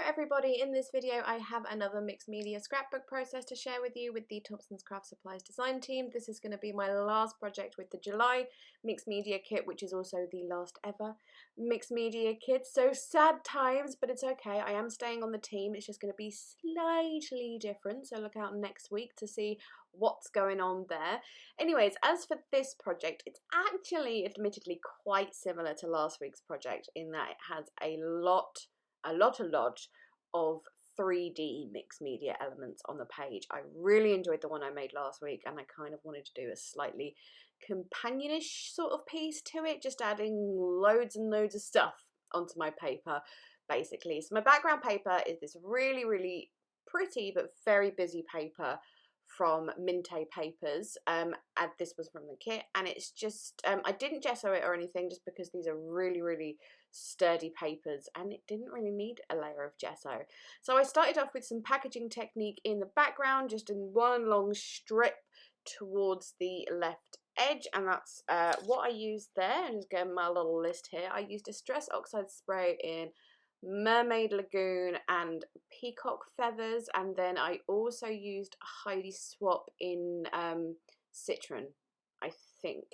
everybody, in this video I have another mixed media scrapbook process to share with you with the Thompson's Craft Supplies design team. This is going to be my last project with the July mixed media kit, which is also the last ever mixed media kit. So sad times, but it's okay. I am staying on the team. It's just going to be slightly different, so look out next week to see what's going on there. Anyways, as for this project, it's actually admittedly quite similar to last week's project in that it has a lot of 3D mixed media elements on the page. I really enjoyed the one I made last week, and I kind of wanted to do a slightly companionish sort of piece to it, just adding loads and loads of stuff onto my paper basically. So my background paper is this really pretty but very busy paper from Minte Papers, and this was from the kit, and it's just I didn't gesso it or anything just because these are really sturdy papers and it didn't really need a layer of gesso. So I started off with some packaging technique in the background, just in one long strip towards the left edge, and that's what I used there. And just getting my little list here, I used Distress Oxide spray in Mermaid Lagoon and Peacock Feathers, and then I also used Heidi Swap in Citron, I think.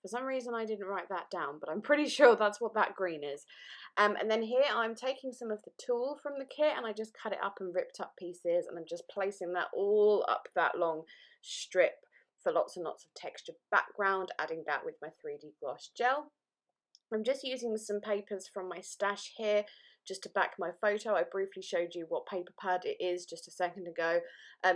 For some reason I didn't write that down, but I'm pretty sure that's what that green is. And then here I'm taking some of the tulle from the kit, and I just cut it up and ripped up pieces, and I'm just placing that all up that long strip for lots and lots of textured background, adding that with my 3D gloss gel. I'm just using some papers from my stash here just to back my photo. I briefly showed you what paper pad it is just a second ago.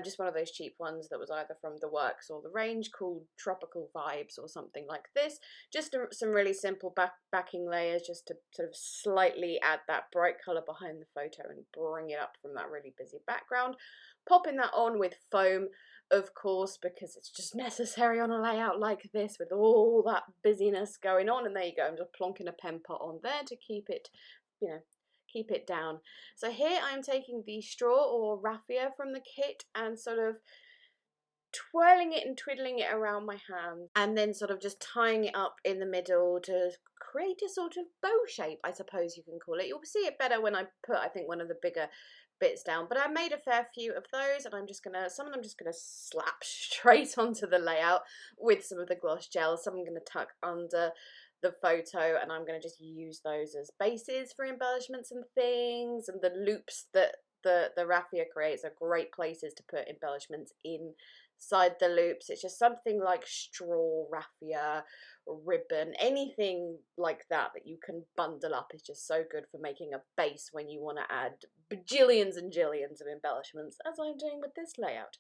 Just one of those cheap ones that was either from the Works or the Range, called Tropical Vibes or something like this. Just some really simple backing layers just to sort of slightly add that bright colour behind the photo and bring it up from that really busy background. Popping that on with foam, of course, because it's just necessary on a layout like this with all that busyness going on. And there you go, I'm just plonking a pen pot on there to keep it, you know, keep it down. So here I'm taking the straw or raffia from the kit and sort of twirling it and twiddling it around my hand, and then sort of just tying it up in the middle to create a sort of bow shape, I suppose you can call it. You'll see it better when I put, I think, one of the bigger bits down, but I made a fair few of those, and I'm just gonna, some of them just gonna slap straight onto the layout with some of the gloss gel. Some I'm gonna tuck under the photo, and I'm gonna just use those as bases for embellishments and things. And the loops that the raffia creates are great places to put embellishments inside the loops. It's just something like straw, raffia, ribbon, anything like that that you can bundle up is just so good for making a base when you want to add bajillions and jillions of embellishments, as I'm doing with this layout.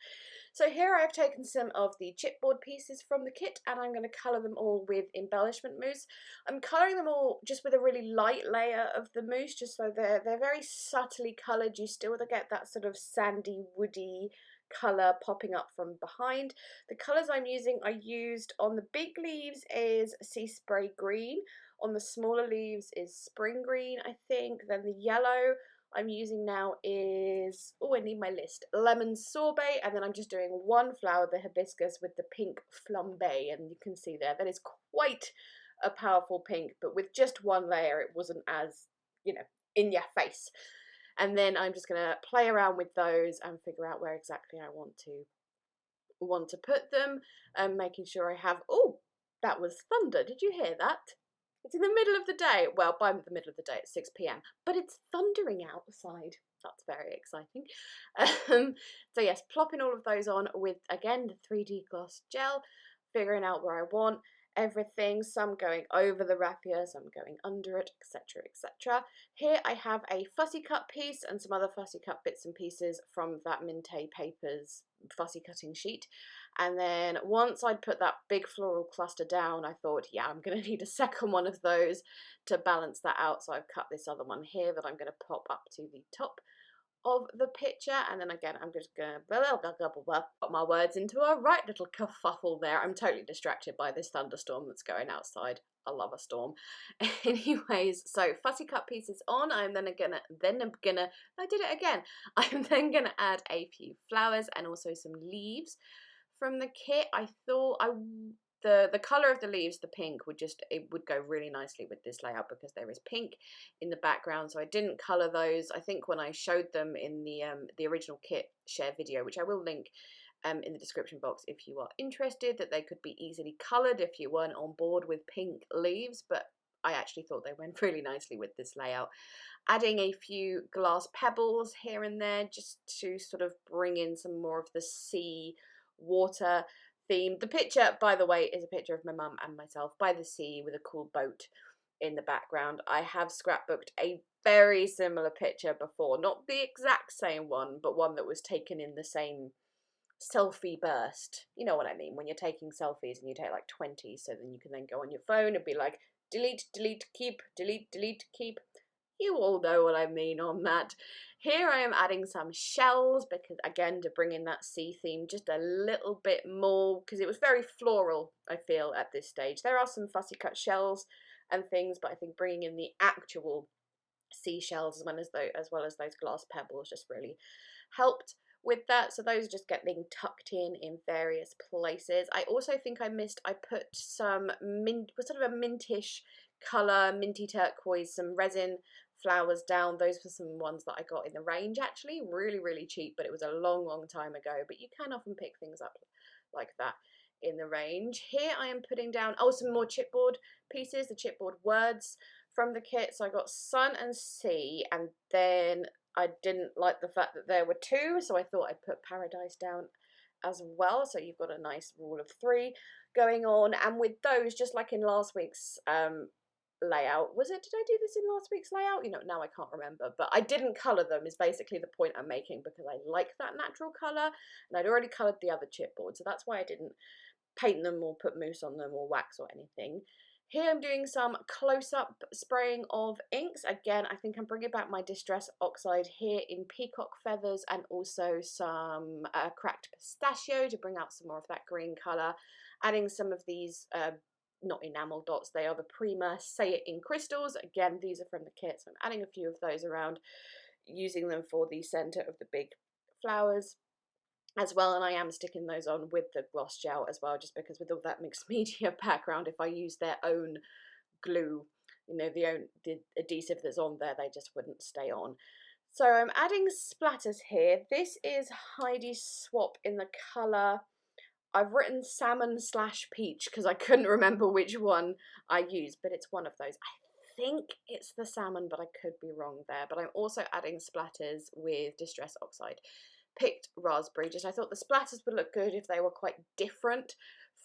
So here I've taken some of the chipboard pieces from the kit, and I'm going to colour them all with embellishment mousse. I'm colouring them all just with a really light layer of the mousse, just so they're very subtly coloured. You still get that sort of sandy, woody colour popping up from behind. The colours I'm using, I used on the big leaves is Sea Spray Green, on the smaller leaves is Spring Green, I think. Then the yellow I'm using now is, oh, I need my list, Lemon Sorbet, and then I'm just doing one flower, the hibiscus, with the pink Flambe, and you can see there that is quite a powerful pink, but with just one layer it wasn't as, you know, in your face. And then I'm just going to play around with those and figure out where exactly I want to put them, and making sure I have, oh, that was thunder, did you hear that? It's in the middle of the day. Well, by the middle of the day, it's 6 p.m, but it's thundering outside. That's very exciting. So yes, plopping all of those on with, again, the 3D gloss gel, figuring out where I want everything, some going over the raffia, some going under it, etc, etc. Here I have a fussy cut piece and some other fussy cut bits and pieces from that Minte Papers fussy cutting sheet. And then once I'd put that big floral cluster down, I thought, yeah, I'm going to need a second one of those to balance that out. So I've cut this other one here that I'm going to pop up to the top of the picture. And then again, I'm just going to put my words into a right little kerfuffle there. I'm totally distracted by this thunderstorm that's going outside. I love a storm. Anyways, so fussy cut pieces on. I'm then gonna I did it again. I'm then gonna add a few flowers and also some leaves from the kit. I thought the colour of the leaves, the pink, it would go really nicely with this layout because there is pink in the background. So I didn't colour those. I think when I showed them in the original kit share video, which I will link in the description box if you are interested, that they could be easily coloured if you weren't on board with pink leaves, but I actually thought they went really nicely with this layout. Adding a few glass pebbles here and there just to sort of bring in some more of the sea water theme. The picture, by the way, is a picture of my mum and myself by the sea with a cool boat in the background. I have scrapbooked a very similar picture before, not the exact same one, but one that was taken in the same selfie burst. You know what I mean, when you're taking selfies and you take like 20, so then you can then go on your phone and be like, delete, delete, keep, delete, delete, keep. You all know what I mean on that. Here I am adding some shells because, again, to bring in that sea theme just a little bit more, because it was very floral, I feel, at this stage. There are some fussy cut shells and things, but I think bringing in the actual seashells as well as those glass pebbles just really helped with that. So those are just getting tucked in various places. I also think I put some sort of a mintish colour, minty turquoise, some resin flowers down. Those were some ones that I got in the range, actually, really cheap, but it was a long time ago. But you can often pick things up like that in the range. Here I am putting down some more chipboard pieces, the chipboard words from the kit. So I got sun and sea, and then I didn't like the fact that there were two, so I thought I'd put paradise down as well. So you've got a nice rule of 3 going on. And with those, just like in last week's layout, did I do this in last week's layout? You know, now I can't remember, but I didn't colour them is basically the point I'm making, because I like that natural colour, and I'd already coloured the other chipboard, so that's why I didn't paint them or put mousse on them or wax or anything. Here I'm doing some close-up spraying of inks. Again, I think I'm bringing back my Distress Oxide here in Peacock Feathers, and also some Cracked Pistachio to bring out some more of that green colour. Adding some of these, not enamel dots, they are the Prima Say It in Crystals. Again, these are from the kit, so I'm adding a few of those around, using them for the centre of the big flowers as well, and I am sticking those on with the gloss gel as well, just because with all that mixed media background, if I use their own glue, you know, the adhesive that's on there, they just wouldn't stay on. So I'm adding splatters here. This is Heidi Swap in the colour, I've written salmon / peach because I couldn't remember which one I used, but it's one of those. I think it's the salmon, but I could be wrong there. But I'm also adding splatters with Distress Oxide. Picked raspberry, I thought the splatters would look good if they were quite different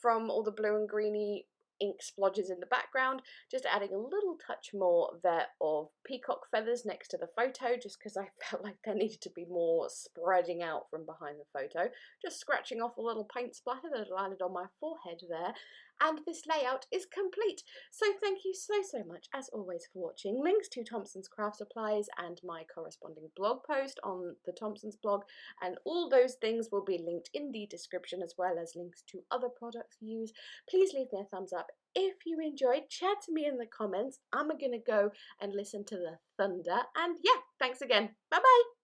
from all the blue and greeny ink splodges in the background. Just adding a little touch more there of peacock feathers next to the photo, just because I felt like there needed to be more spreading out from behind the photo. Just scratching off a little paint splatter that landed on my forehead there, and this layout is complete. So thank you so much as always for watching. Links to Thompson's craft supplies and my corresponding blog post on the Thompson's blog, and all those things will be linked in the description, as well as links to other products used. Please leave me a thumbs up if you enjoyed. Chat to me in the comments. I'm gonna go and listen to the thunder, and yeah, thanks again. Bye bye.